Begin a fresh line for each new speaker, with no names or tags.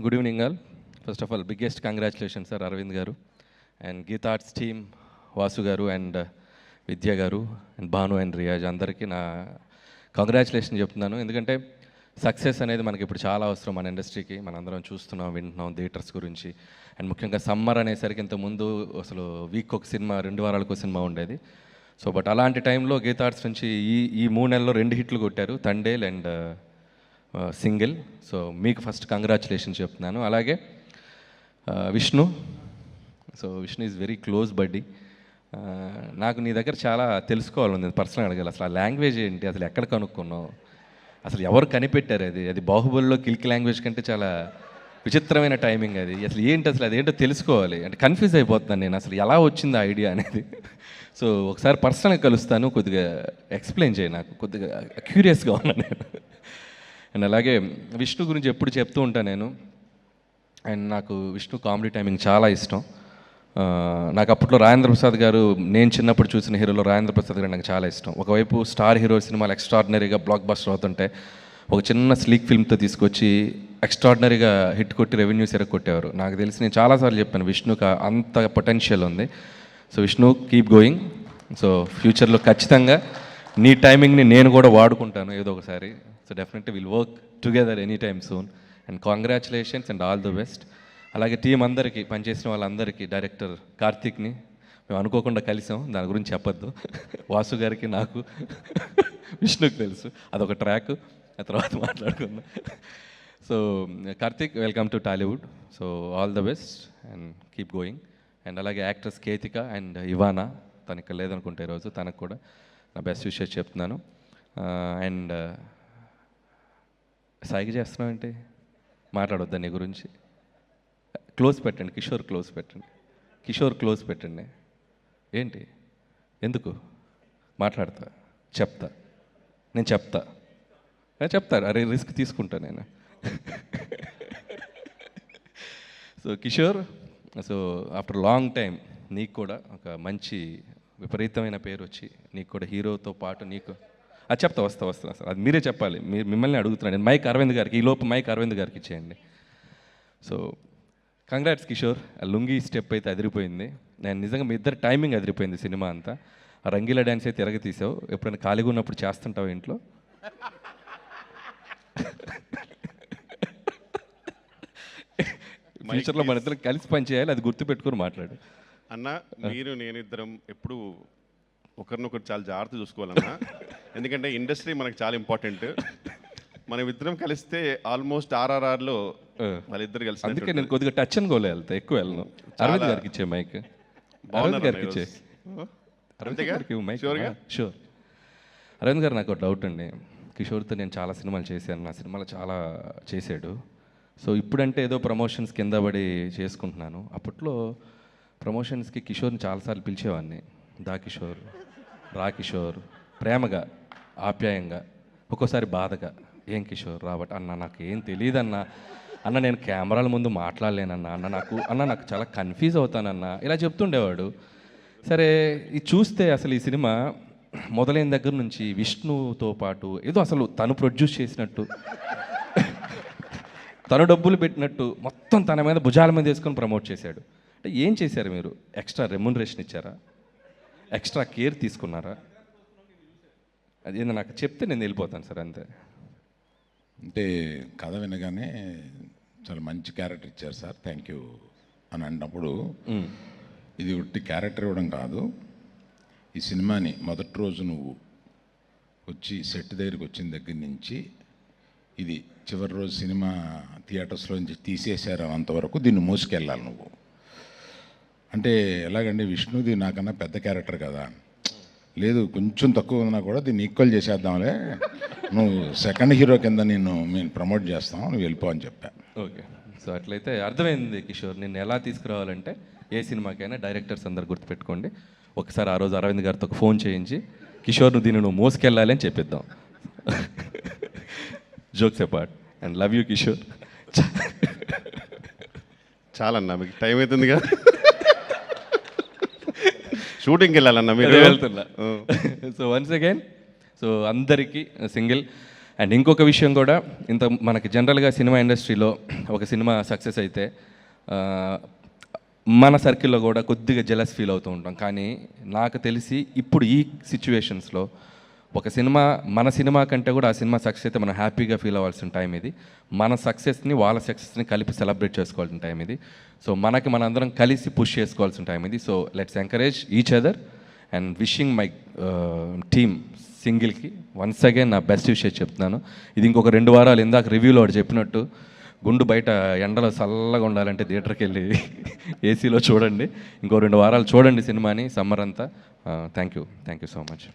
Good evening all. First of all biggest congratulation sir Aravind garu and Geetha Arts team, Vasu garu and విద్య గారు and Bhanu and Riyaz అందరికీ నా congratulation చెప్తున్నాను. ఎందుకంటే సక్సెస్ అనేది మనకి ఇప్పుడు చాలా అవసరం మన ఇండస్ట్రీకి. మనందరం చూస్తున్నాం, వింటున్నాం థియేటర్స్ గురించి. అండ్ ముఖ్యంగా సమ్మర్ అనేసరికి ఇంతకుముందు అసలు వీక్ ఒక సినిమా, 2 వారాలకు సినిమా ఉండేది. సో బట్ అలాంటి టైంలో గీతా ఆర్ట్స్ నుంచి ఈ 3 నెలల్లో 2 హిట్లు కొట్టారు, తండేల్ అండ్ సింగిల్. సో మీకు ఫస్ట్ కంగ్రాచులేషన్స్ చెప్తున్నాను. అలాగే Vishnu. So Vishnu is very close బడ్డీ. నాకు నీ దగ్గర చాలా తెలుసుకోవాలని పర్సనల్ అడగాలి. అసలు ఆ లాంగ్వేజ్ ఏంటి, అసలు ఎక్కడ కనుక్కున్నావు, అసలు ఎవరు కనిపెట్టారు? అది బాహుబలిలో కిల్కి లాంగ్వేజ్ కంటే చాలా విచిత్రమైన టైమింగ్ అది. అసలు ఏంటి, అసలు అదేంటో తెలుసుకోవాలి. అంటే కన్ఫ్యూజ్ అయిపోతున్నాను నేను, అసలు ఎలా వచ్చింది ఆ ఐడియా అనేది. సో ఒకసారి పర్సనల్గా కలుస్తాను, కొద్దిగా ఎక్స్ప్లెయిన్ చేయి, నాకు కొద్దిగా క్యూరియస్గా ఉన్నాను నేను. అండ్ అలాగే విష్ణు గురించి ఎప్పుడు చెప్తూ ఉంటాను నేను. అండ్ నాకు విష్ణు కామెడీ టైమింగ్ చాలా ఇష్టం. నాకు అప్పట్లో రాజేంద్ర ప్రసాద్ గారు, నేను చిన్నప్పుడు చూసిన హీరోలో రాజేంద్ర ప్రసాద్ గారు నాకు చాలా ఇష్టం. ఒకవైపు స్టార్ హీరో సినిమాలు ఎక్స్ట్రాడినరీగా బ్లాక్ బస్టర్ అవుతుంటే, ఒక చిన్న స్లీక్ ఫిల్మ్తో తీసుకొచ్చి ఎక్స్ట్రాడినరీగా హిట్ కొట్టి రెవెన్యూస్ ఎరగొట్టేవారు. నాకు తెలిసి నేను చాలాసార్లు చెప్పాను విష్ణుకి అంత పొటెన్షియల్ ఉంది. So Vishnu, keep going. So ఫ్యూచర్లో ఖచ్చితంగా నీ టైమింగ్ని నేను కూడా వాడుకుంటాను ఏదో ఒకసారి. So definitely will work together any time soon. And congratulations and all the best. అలాగే టీం అందరికీ, పనిచేసిన వాళ్ళందరికీ, డైరెక్టర్ కార్తీక్ని మేము అనుకోకుండా కలిసాం, దాని గురించి చెప్పొద్దు. వాసు గారికి, నాకు, విష్ణుకి తెలుసు, అదొక ట్రాక్, ఆ తర్వాత మాట్లాడుకుందాం. So Karthik, welcome to Tollywood. So all the best and keep going. And అలాగే యాక్టర్స్ కేతిక అండ్ ఇవానా, తను ఇక్కడ లేదనుకుంటే ఈరోజు, తనకు కూడా నా బెస్ట్ విషెస్ చెప్తున్నాను. అండ్ సాయికి చేస్తున్నాం ఏంటి, మాట్లాడొద్దా నీ గురించి? క్లోజ్ పెట్టండి, కిషోర్ క్లోజ్ పెట్టండి, కిషోర్ క్లోజ్ పెట్టండి. ఏంటి, ఎందుకు మాట్లాడతా? చెప్తా, నేను చెప్తారు. అరే రిస్క్ తీసుకుంటా నేను. So Kishore, so after long time నీకు కూడా ఒక మంచి విపరీతమైన పేరు వచ్చి, నీకు కూడా హీరోతో పాటు నీకు అది చెప్తా, వస్తా సార్, అది మీరే చెప్పాలి. మిమ్మల్ని అడుగుతున్నాను నేను. మైక్ అరవింద్ గారికి, ఈలోపు మైక్ అరవింద్ గారికి ఇచ్చేయండి. సో కంగ్రాట్స్ కిషోర్, ఆ లుంగీ స్టెప్ అయితే అదిరిపోయింది. నేను నిజంగా మీ ఇద్దరు టైమింగ్ అదిరిపోయింది సినిమా అంతా. ఆ రంగీలా డ్యాన్స్ అయితే తిరగ తీసావు. ఎప్పుడైనా ఖాళీగా ఉన్నప్పుడు చేస్తుంటావు ఇంట్లో? ఫ్యూచర్లో మన ఇద్దరం కలిసి పని చేయాలి, అది గుర్తుపెట్టుకొని మాట్లాడు
అన్న. మీరు నేనిద్దరం ఎప్పుడు ఒకరినొకరు చాలా జాగ్రత్త చూసుకోవాలన్నా. ఎందుకంటే ఇండస్ట్రీ మనకు చాలా ఇంపార్టెంట్. మనం ఇద్దరం కలిస్తే ఆల్మోస్ట్ RRRలో వాళ్ళిద్దరు కలిసి.
అందుకే నేను కొద్దిగా టచ్ అండ్ గోలే వెళ్తా, ఎక్కువ వెళ్ళను. అరవింద్ గారికి ఇచ్చే మైక్, అరవింద్ గారికి ఇచ్చే. అరవింద్ గారికి మైక్ షూర్. అరవింద్ గారు, నాకు ఒక డౌట్ అండి. కిషోర్తో నేను చాలా సినిమాలు చేశాను, నా సినిమాలో చాలా చేశాడు. సో ఇప్పుడంటే ఏదో ప్రమోషన్స్ కింద పడి చేసుకుంటున్నాను. అప్పట్లో ప్రమోషన్స్కి కిషోర్ని చాలాసార్లు పిలిచేవాడిని. దా కిషోర్, రా కిషోర్, ప్రేమగా, ఆప్యాయంగా, ఒక్కోసారి బాధగా, ఏం కిషోర్ రాబట్ అన్న, నాకు ఏం తెలియదన్నా, అన్న నేను కెమెరాల ముందు మాట్లాడలేనన్నా, అన్న నాకు చాలా కన్ఫ్యూజ్ అవుతానన్నా, ఇలా చెప్తుండేవాడు. సరే ఇది చూస్తే అసలు ఈ సినిమా మొదలైన దగ్గర నుంచి విష్ణుతో పాటు ఏదో అసలు తను ప్రొడ్యూస్ చేసినట్టు, తను డబ్బులు పెట్టినట్టు మొత్తం తన మీద భుజాల మీద వేసుకొని ప్రమోట్ చేశాడు. అంటే ఏం చేశారు మీరు? ఎక్స్ట్రా రెమ్యునరేషన్ ఇచ్చారా? ఎక్స్ట్రా కేర్ తీసుకున్నారా? అది నాకు చెప్తే నేను వెళ్ళిపోతాను సార్, అంతే.
అంటే కథ వినగానే చాలా మంచి క్యారెక్టర్ ఇచ్చారు సార్, థ్యాంక్ యూ అని అన్నప్పుడు, ఇది ఉట్టి క్యారెక్టర్ ఇవ్వడం కాదు, ఈ సినిమాని మొదటి రోజు నువ్వు వచ్చి సెట్ దగ్గరికి వచ్చిన దగ్గర నుంచి ఇది చివరి రోజు సినిమా థియేటర్స్లో నుంచి తీసేశారు అంతవరకు దీన్ని మోసుకెళ్ళాలి నువ్వు. అంటే ఎలాగండి, విష్ణుది నాకన్నా పెద్ద క్యారెక్టర్ కదా, లేదు కొంచెం తక్కువ ఉన్నా కూడా దీన్ని ఈక్వల్ చేసేద్దాంలే, నువ్వు సెకండ్ హీరో కింద మేము ప్రమోట్ చేస్తాం, నువ్వు వెళ్ళిపో అని చెప్పా.
ఓకే, సో అట్లయితే అర్థమైంది కిషోర్. నిన్ను ఎలా తీసుకురావాలంటే ఏ సినిమాకైనా డైరెక్టర్స్ అందరు గుర్తుపెట్టుకోండి, ఒకసారి ఆ రోజు అరవింద్ గారితో ఒక ఫోన్ చేయించి కిషోర్ దీన్ని నువ్వు మోసుకెళ్ళాలి అని చెప్పిద్దాం. Jokes apart and love you Kishore.
చాలన్నా, మీకు టైం అవుతుంది కదా, షూటింగ్కి వెళ్ళాలన్నా మీరు.
వెళ్తున్నా. సో వన్స్ అగైన్, సో అందరికీ సింగిల్. అండ్ ఇంకొక విషయం కూడా, ఇంత మనకి జనరల్గా సినిమా ఇండస్ట్రీలో ఒక సినిమా సక్సెస్ అయితే మన సర్కిల్లో కూడా కొద్దిగా జెలస్ ఫీల్ అవుతూ ఉంటాం. కానీ నాకు తెలిసి ఇప్పుడు ఈ సిచ్యువేషన్స్లో ఒక సినిమా మన సినిమా కంటే కూడా ఆ సినిమా సక్సెస్ అయితే మనం హ్యాపీగా ఫీల్ అవ్వాల్సిన టైం ఇది. మన సక్సెస్ని వాళ్ళ సక్సెస్ని కలిపి సెలబ్రేట్ చేసుకోవాల్సిన టైం ఇది. సో మనకి మనందరం కలిసి పుష్ చేసుకోవాల్సిన టైం ఇది. So let's encourage each other and wishing my team సింగిల్కి వన్స్ అగైన్ నా బెస్ట్ విషయం చెప్తున్నాను. ఇది ఇంకొక 2 వారాలు ఇందాక రివ్యూలో వాడు చెప్పినట్టు గుండు బయట ఎండలో చల్లగా ఉండాలంటే థియేటర్కి వెళ్ళి ఏసీలో చూడండి. ఇంకో 2 వారాలు చూడండి సినిమాని సమ్మర్ అంతా. Thank you so much.